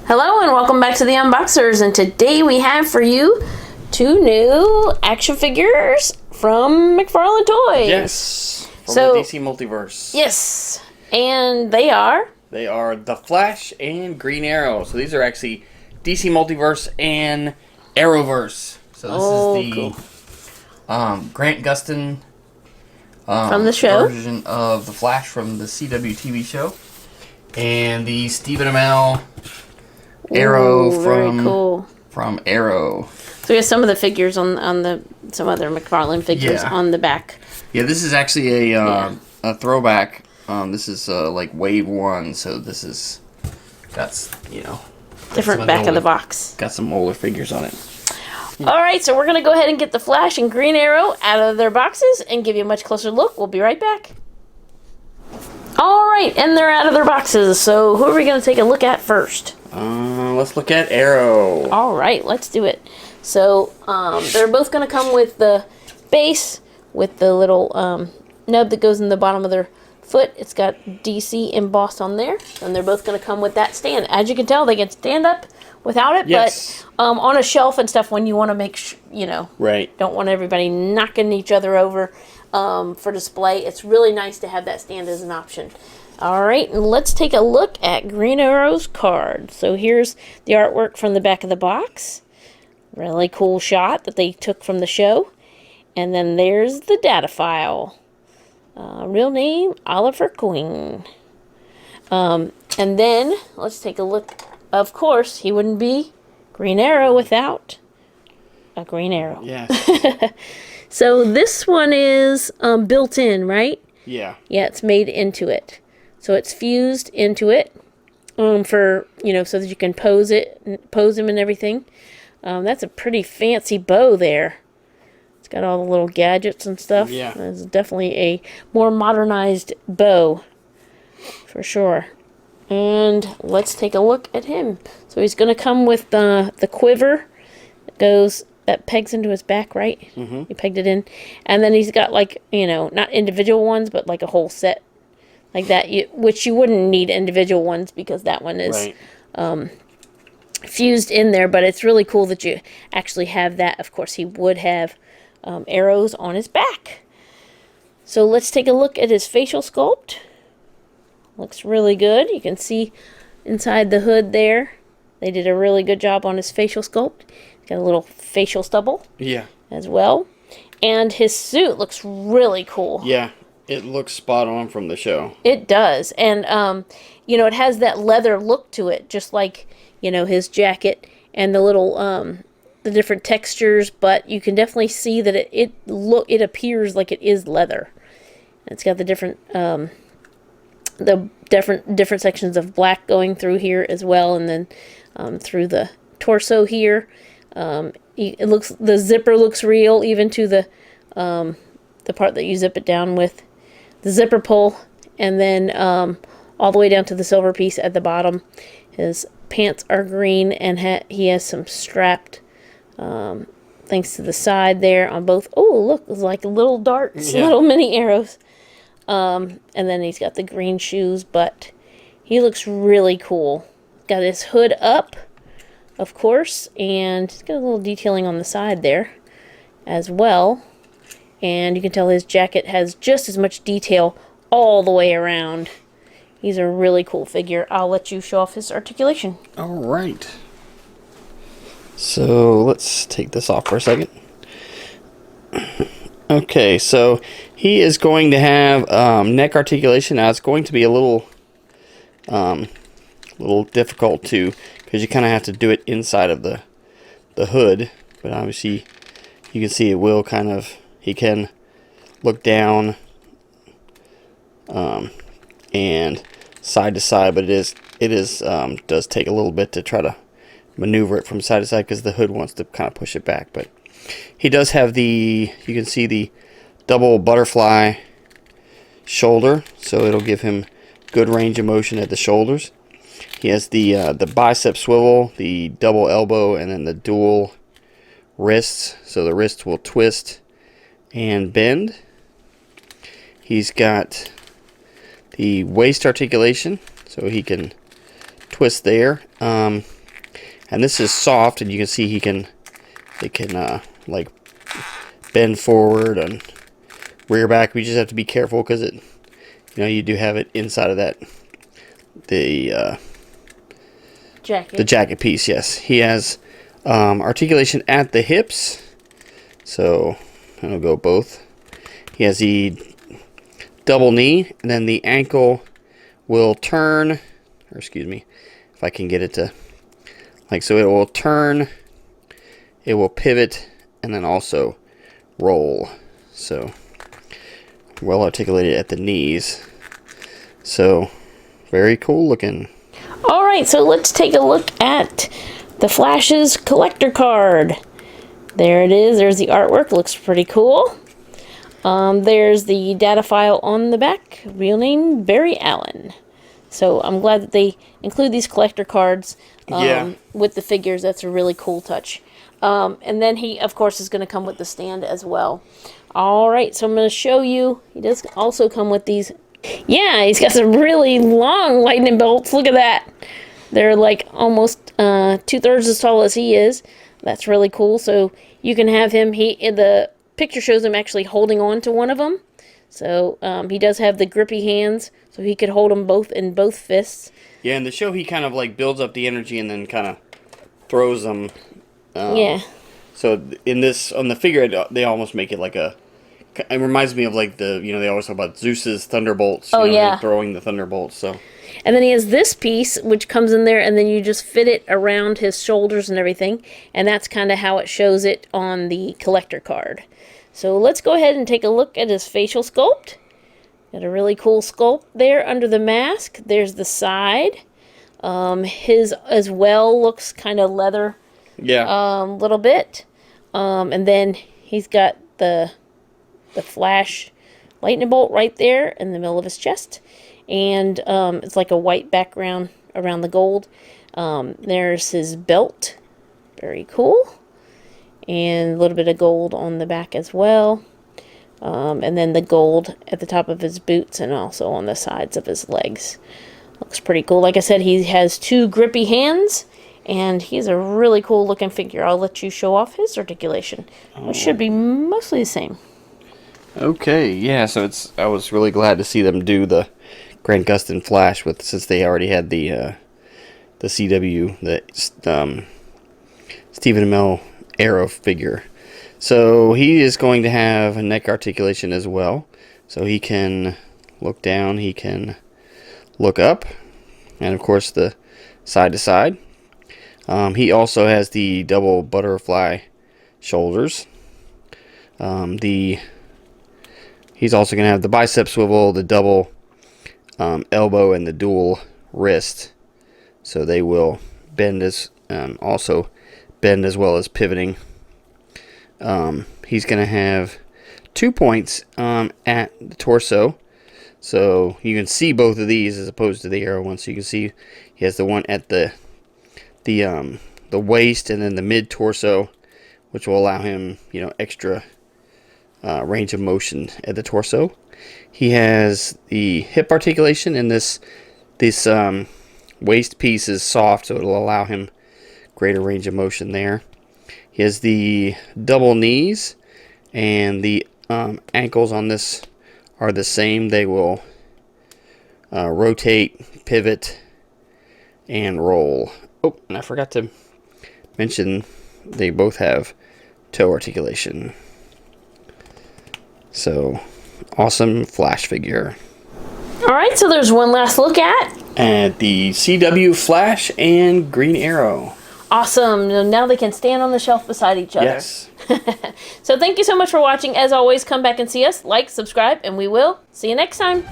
Hello and welcome back to the Unboxers, and today we have for you 2 new action figures from McFarlane Toys. Yes, from the DC Multiverse. Yes, and they are? They are The Flash and Green Arrow. So these are actually DC Multiverse and Arrowverse. So this is the Grant Gustin from the show version of The Flash from the CW TV show. And the Stephen Amell Arrow from Arrow. So we have some of the figures on some other McFarlane figures on the back. Yeah, this is actually a throwback. This is like Wave 1, so this is different back of the box. Got some older figures on it. Alright, so we're going to go ahead and get the Flash and Green Arrow out of their boxes and give you a much closer look. We'll be right back. Alright, and they're out of their boxes, so who are we going to take a look at first? Let's look at Arrow. Alright, let's do it. So, they're both going to come with the base, with the little nub that goes in the bottom of their foot. It's got DC embossed on there, and they're both going to come with that stand. As you can tell, they can stand up without it, yes. But on a shelf and stuff, when you want to make right, don't want everybody knocking each other over for display, it's really nice to have that stand as an option. Alright, and let's take a look at Green Arrow's card. So here's the artwork from the back of the box. Really cool shot that they took from the show. And then there's the data file. Real name, Oliver Queen. And then, let's take a look. Of course, he wouldn't be Green Arrow without a Green Arrow. Yes. So this one is built in, right? Yeah. Yeah, it's made into it. So it's fused into it for, so that you can pose him and everything. That's a pretty fancy bow there. It's got all the little gadgets and stuff. Yeah. It's definitely a more modernized bow, for sure. And let's take a look at him. So he's going to come with the quiver that pegs into his back, right? Mm-hmm. He pegged it in. And then he's got not individual ones, but like a whole set like that, which you wouldn't need individual ones because that one is fused in there. But it's really cool that you actually have that. Of course, he would have arrows on his back. So let's take a look at his facial sculpt. Looks really good. You can see inside the hood there. They did a really good job on his facial sculpt. He's got a little facial stubble as well. And his suit looks really cool. Yeah, it looks spot on from the show. It does. And, it has that leather look to it, just like, his jacket and the little, the different textures. But you can definitely see that it appears like it is leather. It's got the different sections of black going through here as well, and then through the torso here. The zipper looks real, even to the part that you zip it down with the zipper pull, and then all the way down to the silver piece at the bottom. His pants are green, and he has some strapped things to the side there on both. Oh, look, it's like little darts, little mini arrows. And then he's got the green shoes, but he looks really cool. Got his hood up, of course, and he's got a little detailing on the side there as well. And you can tell his jacket has just as much detail all the way around. He's a really cool figure. I'll let you show off his articulation. All right. So let's take this off for a second. Okay, so he is going to have neck articulation. Now it's going to be a little difficult because you kind of have to do it inside of the hood. But obviously, you can see it will he can look down and side to side, but it does take a little bit to try to maneuver it from side to side because the hood wants to kind of push it back. But he does have you can see the double butterfly shoulder, so it'll give him good range of motion at the shoulders. He has the bicep swivel, the double elbow, and then the dual wrists, so the wrists will twist and bend. He's got the waist articulation, so he can twist there. And this is soft, and you can see it can like bend forward and rear back. We just have to be careful because you do have it inside of the jacket piece. Yes, he has articulation at the hips, so I'll go both. He has the double knee, and then the ankle will turn, or excuse me, if I can get it to, so it will turn, it will pivot, and then also roll. So well articulated at the knees. So very cool looking. All right, so let's take a look at the Flash's collector card. There it is. There's the artwork. Looks pretty cool. There's the data file on the back. Real name, Barry Allen. So I'm glad that they include these collector cards with the figures. That's a really cool touch. And then he, of course, is going to come with the stand as well. All right, so I'm going to show you. He does also come with these. Yeah, he's got some really long lightning bolts. Look at that. They're like almost 2/3 as tall as he is. That's really cool. So you can have him. The picture shows him actually holding on to one of them. So he does have the grippy hands, so he could hold them both in both fists. Yeah, in the show he kind of like builds up the energy and then kind of throws them. Yeah. So in this, on the figure, they almost make it like a. It reminds me of like they always talk about Zeus's thunderbolts. Throwing the thunderbolts. So. And then he has this piece, which comes in there, and then you just fit it around his shoulders and everything. And that's kind of how it shows it on the collector card. So let's go ahead and take a look at his facial sculpt. Got a really cool sculpt there under the mask. There's the side. His as well looks kind of leather. Yeah. Little bit. And then he's got the Flash lightning bolt right there in the middle of his chest. And it's like a white background around the gold. There's his belt. Very cool. And a little bit of gold on the back as well. And then the gold at the top of his boots and also on the sides of his legs. Looks pretty cool. Like I said, he has 2 grippy hands. And he's a really cool looking figure. I'll let you show off his articulation, which should be mostly the same. Okay, yeah, so I was really glad to see them do the Grant Gustin Flash since they already had the CW, the Stephen Amell Arrow figure. So he is going to have a neck articulation as well. So he can look down, he can look up, and of course the side to side. He also has the double butterfly shoulders. He's also going to have the bicep swivel, the double elbow, and the dual wrist. So they will bend also bend as well as pivoting. He's going to have 2 points at the torso. So you can see both of these as opposed to the Arrow one. So you can see he has the one at the waist and then the mid torso, which will allow him, extra range of motion at the torso. He has the hip articulation, and this waist piece is soft, so it'll allow him greater range of motion there. He has the double knees, and the ankles on this are the same. They will rotate, pivot, and roll. Oh, and I forgot to mention they both have toe articulation. So, awesome Flash figure. Alright, so there's one last look at the CW Flash and Green Arrow. Awesome. Now they can stand on the shelf beside each other. Yes. So thank you so much for watching. As always, come back and see us. Like, subscribe, and we will see you next time.